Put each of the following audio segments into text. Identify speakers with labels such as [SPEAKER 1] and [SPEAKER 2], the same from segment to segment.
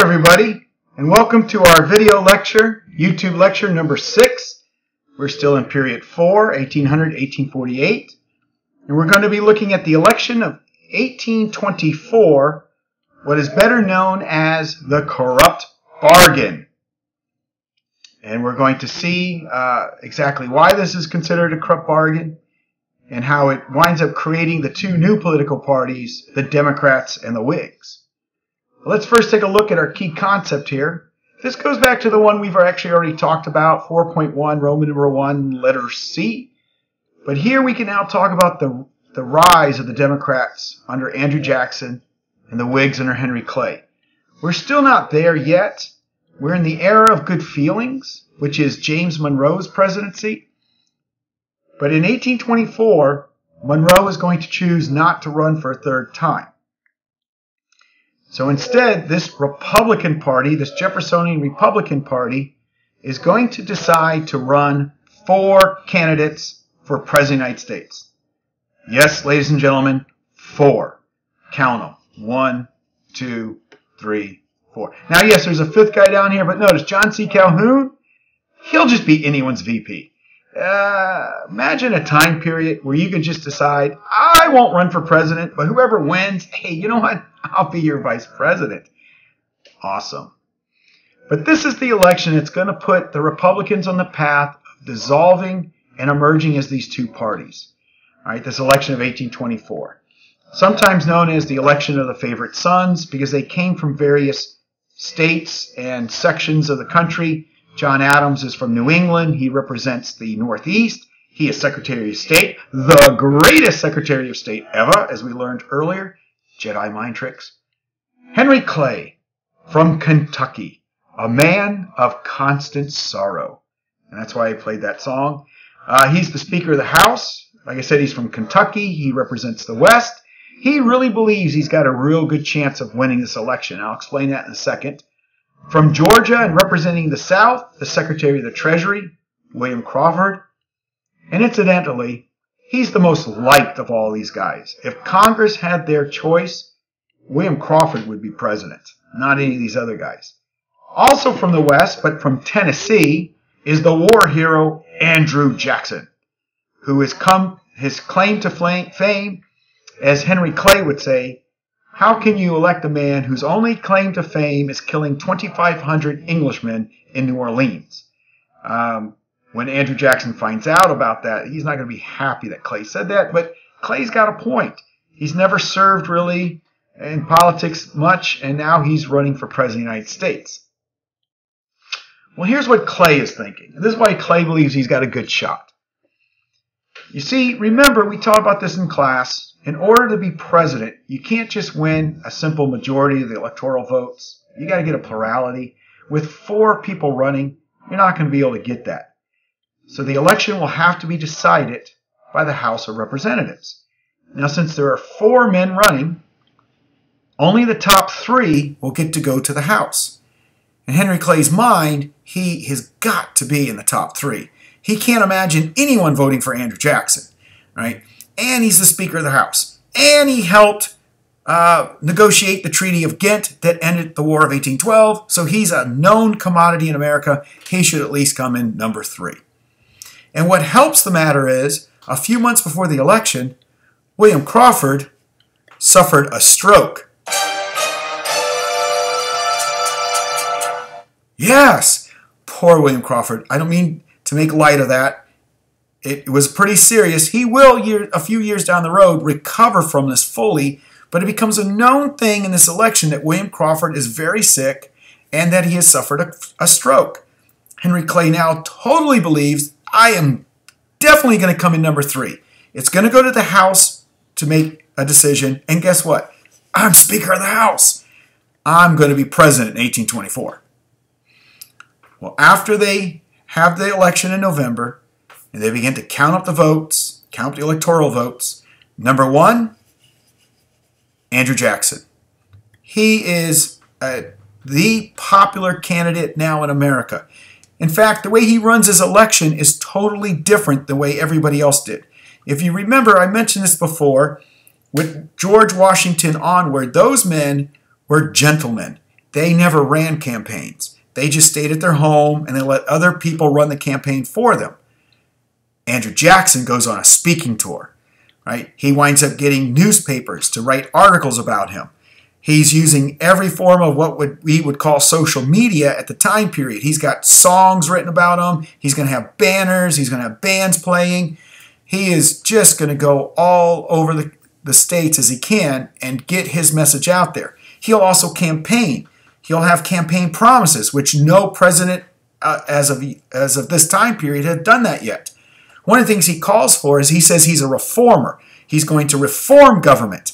[SPEAKER 1] everybody, and welcome to our video lecture, YouTube lecture number 6. We're still in period 4, 1800-1848, and we're going to be looking at the election of 1824, what is better known as the corrupt bargain. And we're going to see exactly why this is considered a corrupt bargain and how it winds up creating the two new political parties, the Democrats and the Whigs. Let's first take a look at our key concept here. This goes back to the one we've actually already talked about, 4.1, Roman numeral 1, letter C. But here we can now talk about the rise of the Democrats under Andrew Jackson and the Whigs under Henry Clay. We're still not there yet. We're in the era of good feelings, which is James Monroe's presidency. But in 1824, Monroe is going to choose not to run for a third time. So instead, this Republican Party, this Jeffersonian Republican Party, is going to decide to run 4 candidates for President of the United States. Yes, ladies and gentlemen, 4. Count them. 1, 2, 3, 4. Now, yes, there's a 5th guy down here, but notice, Jhansi Calhoun, he'll just be anyone's VP. Imagine a time period where you could just decide, I won't run for president, but whoever wins, hey, you know what? I'll be your vice president. Awesome. But this is the election that's going to put the Republicans on the path of dissolving and emerging as these two parties. All right, this election of 1824. Sometimes known as the election of the favorite sons because they came from various states and sections of the country. John Adams is from New England. He represents the Northeast. He is Secretary of State, the greatest Secretary of State ever, as we learned earlier. Jedi mind tricks. Henry Clay from Kentucky, a man of constant sorrow. And that's why I played that song. He's the Speaker of the House. Like I said, he's from Kentucky. He represents the West. He really believes he's got a real good chance of winning this election. I'll explain that in a second. From Georgia and representing the South, the Secretary of the Treasury, William Crawford. And incidentally, he's the most liked of all these guys. If Congress had their choice, William Crawford would be president, not any of these other guys. Also from the West, but from Tennessee, is the war hero Andrew Jackson, who has his claim to fame, as Henry Clay would say, how can you elect a man whose only claim to fame is killing 2,500 Englishmen in New Orleans? When Andrew Jackson finds out about that, he's not going to be happy that Clay said that, but Clay's got a point. He's never served really in politics much, and now he's running for President of the United States. Well, here's what Clay is thinking. This is why Clay believes he's got a good shot. You see, remember, we talked about this in class. In order to be president, you can't just win a simple majority of the electoral votes. You got to get a plurality. With 4 people running, you're not going to be able to get that. So the election will have to be decided by the House of Representatives. Now, since there are 4 men running, only the top 3 will get to go to the House. In Henry Clay's mind, he has got to be in the top 3. He can't imagine anyone voting for Andrew Jackson, right? And he's the Speaker of the House. And he helped negotiate the Treaty of Ghent that ended the War of 1812. So he's a known commodity in America. He should at least come in number 3. And what helps the matter is, a few months before the election, William Crawford suffered a stroke. Yes, poor William Crawford. I don't mean to make light of that. It was pretty serious. He will, a few years down the road, recover from this fully, but it becomes a known thing in this election that William Crawford is very sick and that he has suffered a stroke. Henry Clay now totally believes, I am definitely going to come in number 3. It's going to go to the House to make a decision, and guess what? I'm Speaker of the House. I'm going to be president in 1824. Well, after they have the election in November, and they begin to count up the votes, count the electoral votes. Number 1, Andrew Jackson. He is the popular candidate now in America. In fact, the way he runs his election is totally different than the way everybody else did. If you remember, I mentioned this before, with George Washington onward, those men were gentlemen. they never ran campaigns. They just stayed at their home and they let other people run the campaign for them. Andrew Jackson goes on a speaking tour, right? He winds up getting newspapers to write articles about him. He's using every form of what we would call social media at the time period. He's got songs written about him. He's going to have banners. He's going to have bands playing. He is just going to go all over the states as he can and get his message out there. He'll also campaign. He'll have campaign promises, which no president as of this time period had done that yet. One of the things he calls for is he says he's a reformer. He's going to reform government.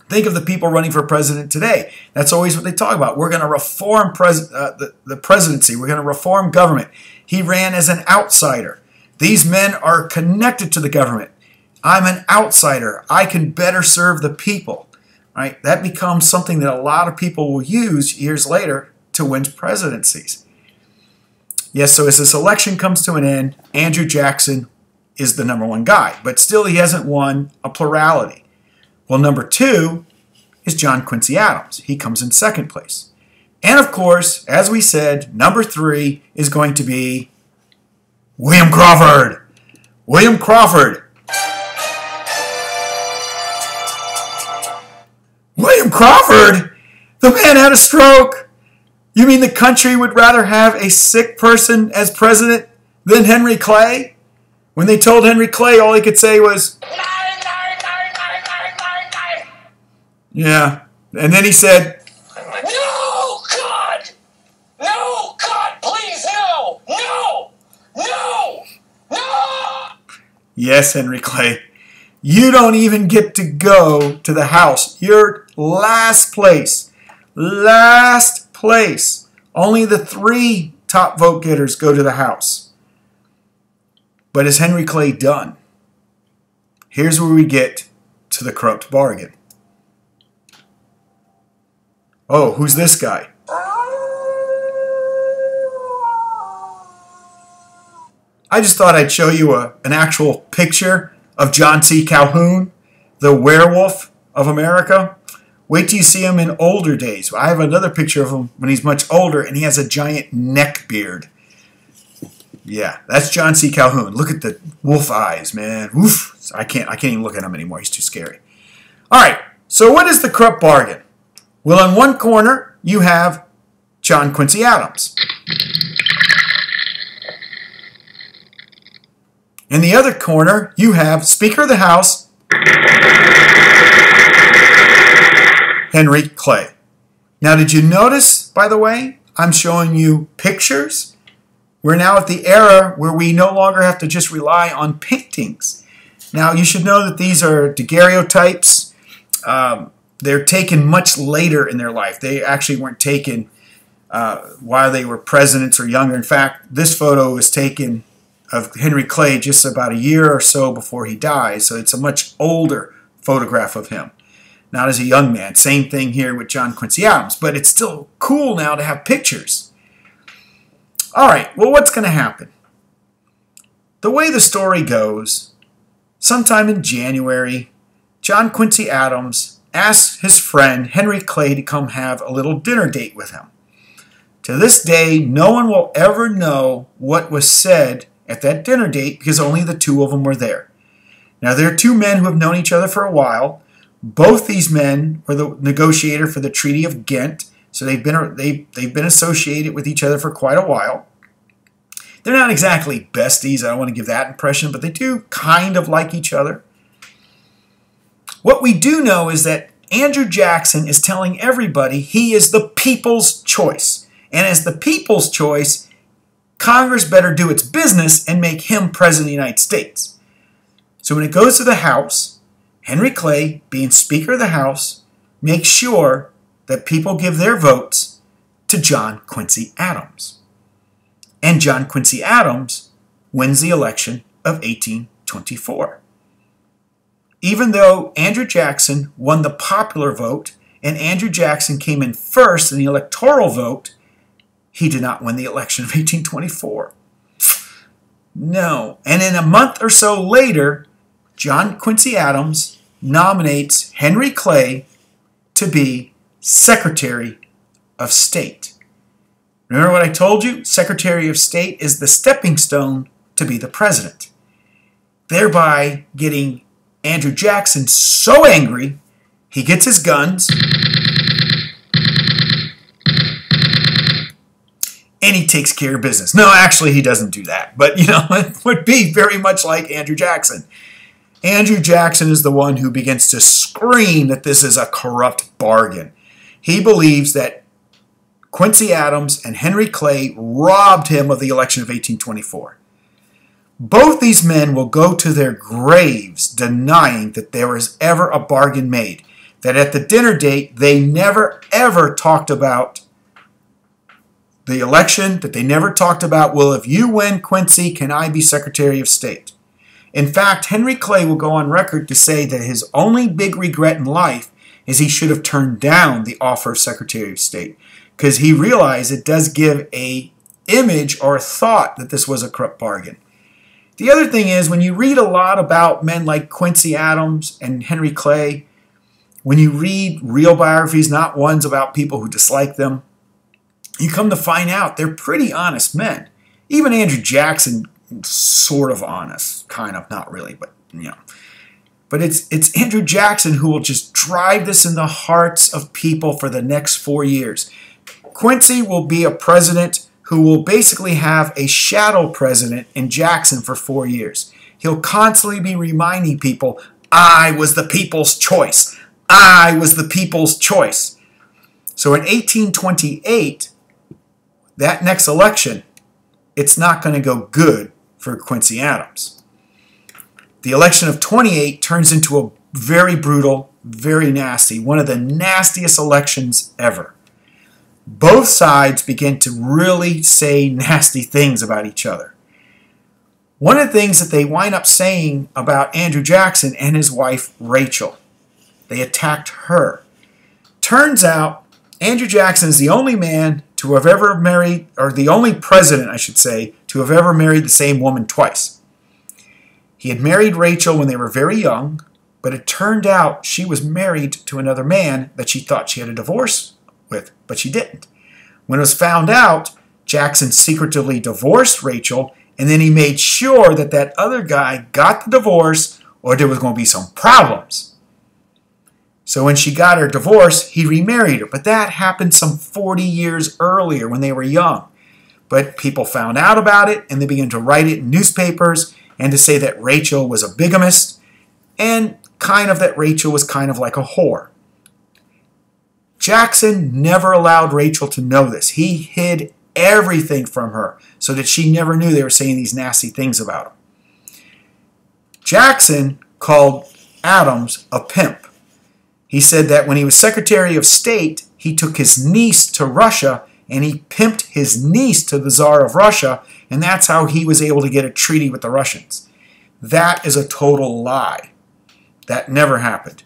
[SPEAKER 1] Think of the people running for president today. That's always what they talk about. We're going to reform the presidency. We're going to reform government. He ran as an outsider. These men are connected to the government. I'm an outsider. I can better serve the people. Right? That becomes something that a lot of people will use years later to win presidencies. Yes, so as this election comes to an end, Andrew Jackson is the #1 guy, but still he hasn't won a plurality. Well, #2 is John Quincy Adams. He comes in second place. And of course, as we said, #3 is going to be William Crawford. William Crawford. William Crawford? The man had a stroke. You mean the country would rather have a sick person as president than Henry Clay? When they told Henry Clay, all he could say was, yeah. And then he said,
[SPEAKER 2] no, God! No, God, please, no! No! No! No!
[SPEAKER 1] yes, Henry Clay. You don't even get to go to the House. You're last place. Last place. Only the 3 top vote getters go to the House. But is Henry Clay done? Here's where we get to the corrupt bargain. Oh, who's this guy? I just thought I'd show you an actual picture of Jhansi Calhoun, the werewolf of America. Wait till you see him in older days. I have another picture of him when he's much older, and he has a giant neck beard. Yeah, that's Jhansi Calhoun. Look at the wolf eyes, man. Oof. I can't even look at him anymore. He's too scary. All right, so what is the corrupt bargain? Well, in one corner, you have John Quincy Adams. In the other corner, you have Speaker of the House, Henry Clay. Now, did you notice, by the way, I'm showing you pictures? We're now at the era where we no longer have to just rely on paintings. Now, you should know that these are daguerreotypes. They're taken much later in their life. They actually weren't taken while they were presidents or younger. In fact, this photo was taken of Henry Clay just about a year or so before he died. So it's a much older photograph of him, not as a young man. Same thing here with John Quincy Adams. But it's still cool now to have pictures. All right, well, what's going to happen? The way the story goes, sometime in January, John Quincy Adams asks his friend Henry Clay to come have a little dinner date with him. To this day, no one will ever know what was said at that dinner date because only the 2 of them were there. Now, there are 2 men who have known each other for a while. Both these men were the negotiator for the Treaty of Ghent, so they've been associated with each other for quite a while. They're not exactly besties. I don't want to give that impression, but they do kind of like each other. What we do know is that Andrew Jackson is telling everybody he is the people's choice. And as the people's choice, Congress better do its business and make him president of the United States. So when it goes to the House, Henry Clay, being Speaker of the House, makes sure that people give their votes to John Quincy Adams. And John Quincy Adams wins the election of 1824. Even though Andrew Jackson won the popular vote and Andrew Jackson came in first in the electoral vote, he did not win the election of 1824. No. And in a month or so later, John Quincy Adams nominates Henry Clay to be Secretary of State. Remember what I told you? Secretary of State is the stepping stone to be the president, thereby getting Andrew Jackson so angry, he gets his guns and he takes care of business. No, actually, he doesn't do that. But, it would be very much like Andrew Jackson. Andrew Jackson is the one who begins to scream that this is a corrupt bargain. He believes that Quincy Adams and Henry Clay robbed him of the election of 1824. Both these men will go to their graves denying that there was ever a bargain made, that at the dinner date they never ever talked about the election, that they never talked about, well, if you win, Quincy, can I be Secretary of State? In fact, Henry Clay will go on record to say that his only big regret in life is he should have turned down the offer of Secretary of State, because he realized it does give a image or a thought that this was a corrupt bargain. The other thing is, when you read a lot about men like Quincy Adams and Henry Clay, when you read real biographies, not ones about people who dislike them, you come to find out they're pretty honest men. Even Andrew Jackson, sort of honest, kind of, not really, but But it's Andrew Jackson who will just drive this in the hearts of people for the next 4 years. Quincy will be a president who will basically have a shadow president in Jackson for 4 years. He'll constantly be reminding people, I was the people's choice. I was the people's choice. So in 1828, that next election, it's not going to go good for Quincy Adams. The election of 28 turns into a very brutal, very nasty, one of the nastiest elections ever. Both sides begin to really say nasty things about each other. One of the things that they wind up saying about Andrew Jackson and his wife, Rachel, they attacked her. Turns out, Andrew Jackson is the only man to have ever married, or the only president, I should say, to have ever married the same woman twice. He had married Rachel when they were very young, but it turned out she was married to another man that she thought she had a divorce with, but she didn't. When it was found out, Jackson secretly divorced Rachel, and then he made sure that that other guy got the divorce or there was going to be some problems. So when she got her divorce, he remarried her. But that happened some 40 years earlier when they were young. But people found out about it, and they began to write it in newspapers and to say that Rachel was a bigamist and kind of that Rachel was kind of like a whore. Jackson never allowed Rachel to know this. He hid everything from her so that she never knew they were saying these nasty things about him. Jackson called Adams a pimp. He said that when he was Secretary of State, he took his niece to Russia and he pimped his niece to the Tsar of Russia, and that's how he was able to get a treaty with the Russians. That is a total lie. That never happened.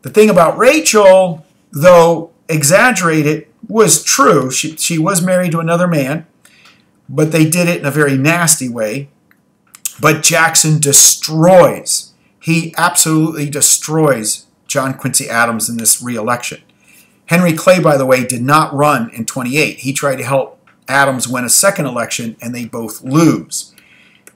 [SPEAKER 1] The thing about Rachel, though exaggerated, was true. She was married to another man, but they did it in a very nasty way. But Jackson destroys. He absolutely destroys John Quincy Adams in this re-election. Henry Clay, by the way, did not run in 28. He tried to help Adams win a second election, and they both lose.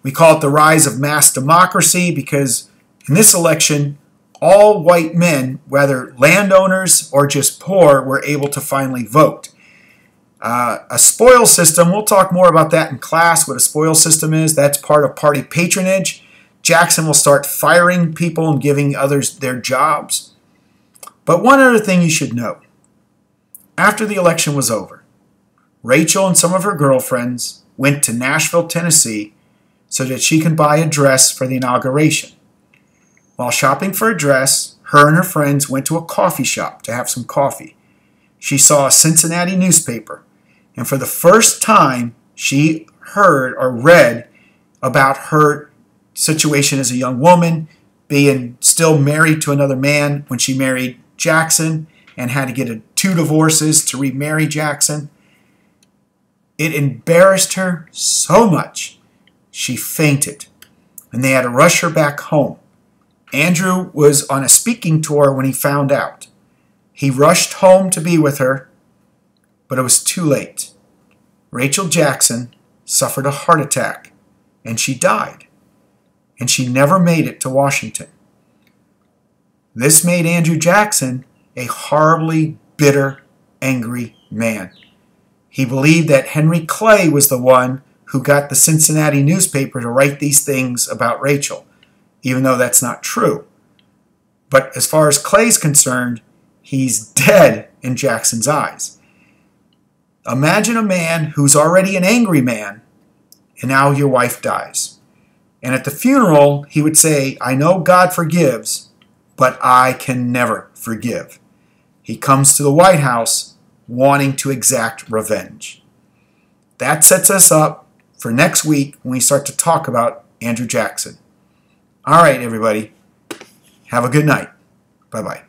[SPEAKER 1] We call it the rise of mass democracy because in this election, all white men, whether landowners or just poor, were able to finally vote. A spoil system, we'll talk more about that in class, what a spoil system is. That's part of party patronage. Jackson will start firing people and giving others their jobs. But one other thing you should know. After the election was over, Rachel and some of her girlfriends went to Nashville, Tennessee, so that she could buy a dress for the inauguration. While shopping for a dress, her and her friends went to a coffee shop to have some coffee. She saw a Cincinnati newspaper, and for the first time, she heard or read about her situation as a young woman, being still married to another man when she married Jackson and had to get 2 divorces to remarry Jackson. It embarrassed her so much, she fainted, and they had to rush her back home. Andrew was on a speaking tour when he found out. He rushed home to be with her, but it was too late. Rachel Jackson suffered a heart attack, and she died, and she never made it to Washington. This made Andrew Jackson a horribly bitter, angry man. He believed that Henry Clay was the one who got the Cincinnati newspaper to write these things about Rachel, even though that's not true. But as far as Clay's concerned, he's dead in Jackson's eyes. Imagine a man who's already an angry man, and now your wife dies. And at the funeral, he would say, "I know God forgives, but I can never forgive." He comes to the White House wanting to exact revenge. That sets us up for next week when we start to talk about Andrew Jackson. All right, everybody. Have a good night. Bye-bye.